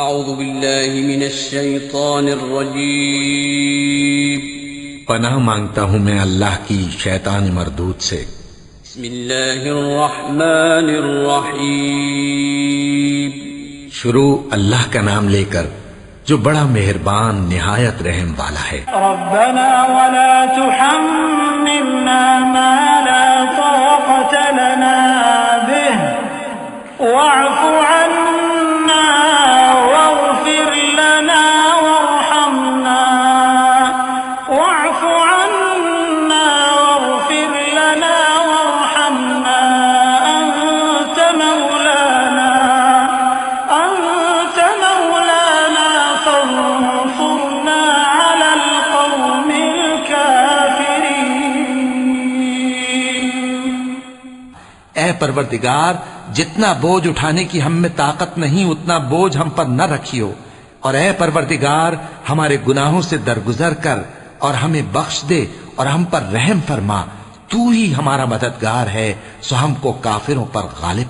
اعوذ باللہ من الشیطان الرجیم پناہ مانگتا ہوں میں اللہ کی شیطان مردود سے۔ بسم اللہ الرحمن الرحیم شروع اللہ کا نام لے کر جو بڑا مہربان نہایت رحم والا ہے۔ ربنا ولا تحملنا ما لا طاقة لنا به واعف عنا واغفر لنا وارحمنا واعف عنا واغفر لنا وارحمنا أنت مولانا فانصرنا على القوم الكافرين۔ اے پروردگار، جتنا بوجھ اٹھانے کی ہم میں طاقت نہیں اتنا بوجھ ہم پر نہ رکھیو، اور اے پروردگار ہمارے گناہوں سے درگزر کر اور ہمیں بخش دے اور ہم پر رحم فرما، تو ہی ہمارا مددگار ہے، سو ہم کو کافروں پر غالب